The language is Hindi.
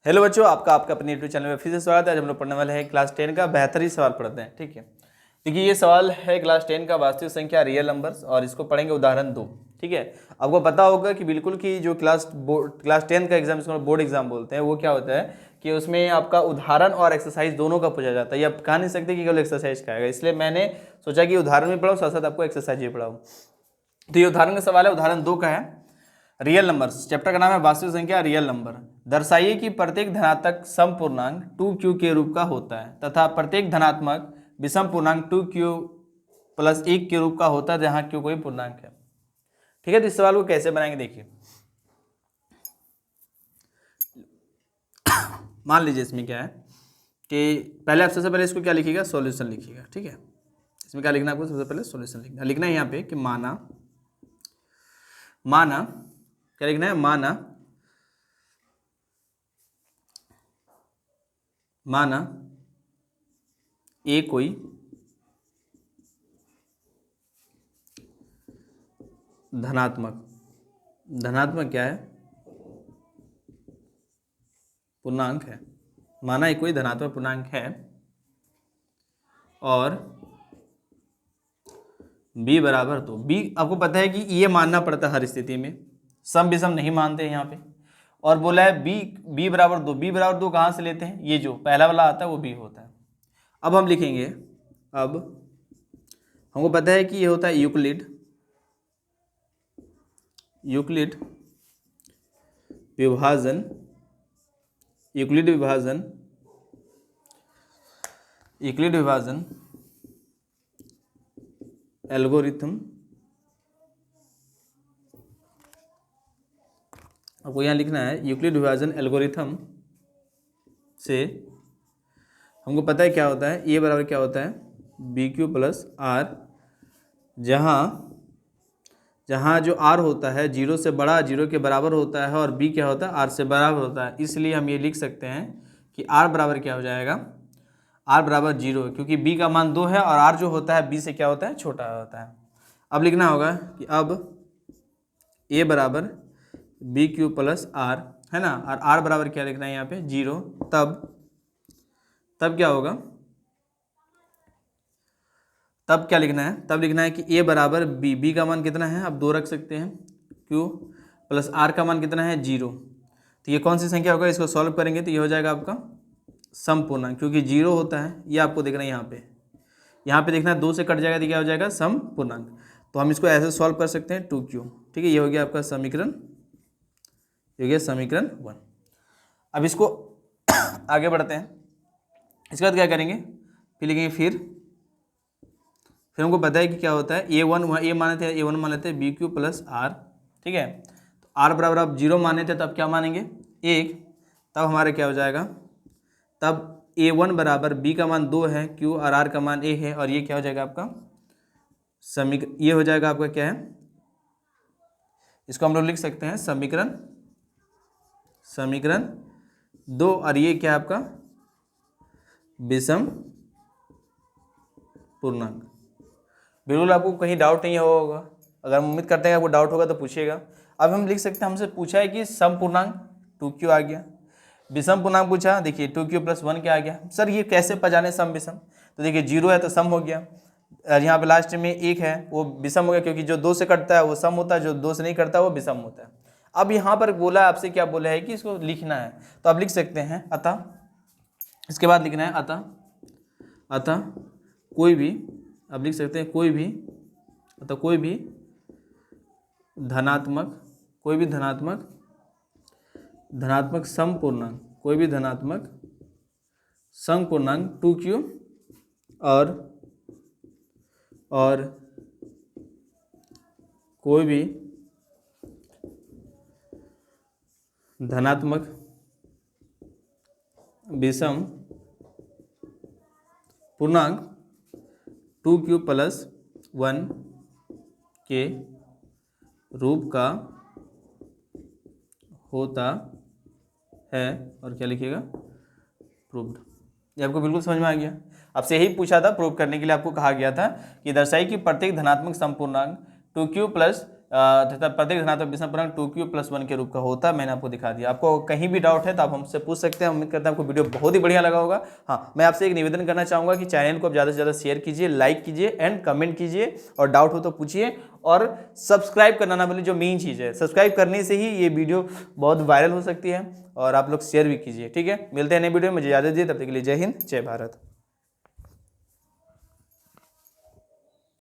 हेलो बच्चों, आपका अपने यूट्यूब चैनल में फिर से स्वागत है। आज हम लोग पढ़ने वाले हैं क्लास 10 का बेहतरीन सवाल पढ़ते हैं। ठीक है, देखिए ये सवाल है क्लास 10 का वास्तविक संख्या रियल नंबर्स, और इसको पढ़ेंगे उदाहरण 2। ठीक है, आपको पता होगा कि बिल्कुल कि जो क्लास 10 का एग्जाम, इसको बोर्ड एग्जाम बोलते हैं, वो क्या होता है कि उसमें आपका उदाहरण और एक्सरसाइज दोनों का पूछा जाता है। ये आप कह नहीं सकते कि केवल एक्सरसाइज का आएगा, इसलिए मैंने सोचा कि उदाहरण भी पढ़ाऊँ, साथ साथ आपको एक्सरसाइज भी पढ़ाऊँ। तो ये उदाहरण का सवाल है, उदाहरण 2 का है। रियल नंबर्स, चैप्टर का नाम है वास्तविक संख्या रियल नंबर। दर्शाइए कि प्रत्येक धनात्मक सम पूर्णांक 2q के रूप का होता है तथा प्रत्येक धनात्मक विषम पूर्णांक 2q प्लस 1 के रूप का होता है जहां q कोई पूर्णांक है। ठीक है, तो इस सवाल को कैसे बनाएंगे देखिए। मान लीजिए इसमें क्या है कि पहले आप सबसे पहले इसको क्या लिखिएगा, सॉल्यूशन लिखिएगा। ठीक है, इसमें क्या लिखना है आपको, सबसे पहले सॉल्यूशन लिखना है यहाँ पे कि माना क्या लिखना है, माना ए कोई धनात्मक क्या है, पूर्णांक है। माना ए कोई धनात्मक पूर्णांक है और b बराबर, तो b आपको पता है कि ये मानना पड़ता है हर स्थिति में, सम विषम नहीं मानते हैं यहाँ पे। और बोला है b बराबर 2, b बराबर 2 कहाँ से लेते हैं, ये जो पहला वाला आता है वो b होता है। अब हम लिखेंगे, अब हमको पता है कि ये होता है यूक्लिड विभाजन एल्गोरिथम। आपको यहाँ लिखना है यूक्लिड विभाजन एल्गोरिथम से हमको पता है क्या होता है, ए बराबर क्या होता है BQ प्लस R, जहाँ जो R होता है 0 से बड़ा, 0 के बराबर होता है, और B क्या होता है R से बराबर होता है। इसलिए हम ये लिख सकते हैं कि R बराबर क्या हो जाएगा, R बराबर 0, क्योंकि B का मान 2 है और R जो होता है B से क्या होता है, छोटा होता है। अब लिखना होगा कि अब A बराबर BQ प्लस R है ना, और R बराबर क्या लिखना है यहाँ पे 0। तब क्या होगा, तब क्या लिखना है, तब लिखना है कि A बराबर B का मान कितना है, आप 2 रख सकते हैं, Q प्लस R का मान कितना है 0। तो ये कौन सी संख्या होगा, इसको सॉल्व करेंगे तो ये हो जाएगा आपका सम पूर्णांक, क्योंकि 0 होता है, ये आपको देखना है यहाँ पे देखना है 2 से कट जाएगा तो क्या हो जाएगा सम पूर्णांक। तो हम इसको ऐसे सॉल्व कर सकते हैं 2q। ठीक है, ये हो गया आपका समीकरण, ये हो गया समीकरण 1। अब इसको आगे बढ़ते हैं, इसके बाद क्या करेंगे, फिर लिखेंगे फिर हमको पता है कि क्या होता है A माने थे, A1 मान लेते हैं BQ प्लस R। ठीक है, तो R बराबर आप 0 माने थे, तब क्या मानेंगे 1, तब हमारा क्या हो जाएगा, तब A1 बराबर B का मान 2 है, Q और R का मान 1 है, और ये क्या हो जाएगा आपका समीकरण, ये हो जाएगा आपका क्या है, इसको हम लोग लिख सकते हैं समीकरण 2, और ये क्या है आपका विषम पूर्णांक। बिल्कुल आपको कहीं डाउट नहीं होगा, अगर हम उम्मीद करते हैं आपको डाउट होगा तो पूछिएगा। अब हम लिख सकते हैं, हमसे पूछा है कि सम पूर्णांक 2q आ गया, विषम पूर्णांक पूछा, देखिए 2q प्लस 1 क्या आ गया। सर ये कैसे पहचाने सम विषम, तो देखिए 0 है तो सम हो गया, और यहाँ पे लास्ट में 1 है वो विषम हो गया, क्योंकि जो 2 से कटता है वो सम होता है, जो 2 से नहीं कटता है वो विषम होता है। अब यहाँ पर बोला है आपसे, क्या बोला है कि इसको लिखना है, तो आप लिख सकते हैं अतः, इसके बाद लिखना है अतः कोई भी, आप लिख सकते हैं कोई भी धनात्मक सम पूर्णांक, कोई भी धनात्मक सम पूर्णांक 2q और कोई भी धनात्मक विषम पूर्णांक 2q प्लस 1 के रूप का होता है, और क्या लिखिएगा प्रूव्ड। ये आपको बिल्कुल समझ में आ गया, आपसे यही पूछा था, प्रूव करने के लिए आपको कहा गया था कि दर्शाई कि प्रत्येक धनात्मक समपूर्णांक 2q प्लस तथा प्रत्येक धनात्मक विषम पूर्णांक 2q+1 के रूप का होता है। मैंने आपको दिखा दिया। आपको कहीं भी डाउट है तो आप हमसे पूछ सकते हैं। उम्मीद करता हूं आपको वीडियो बहुत ही बढ़िया लगा होगा। हाँ, मैं आपसे एक निवेदन करना चाहूँगा कि चैनल को आप ज़्यादा से ज़्यादा शेयर कीजिए, लाइक कीजिए एंड कमेंट कीजिए, और डाउट हो तो पूछिए, और सब्सक्राइब करना ना भूलिए, जो मेन चीज़ है। सब्सक्राइब करने से ही ये वीडियो बहुत वायरल हो सकती है, और आप लोग शेयर भी कीजिए। ठीक है, मिलते हैं नए वीडियो में। मुझे इजाज़त दीजिए, तब तक के लिए जय हिंद, जय भारत।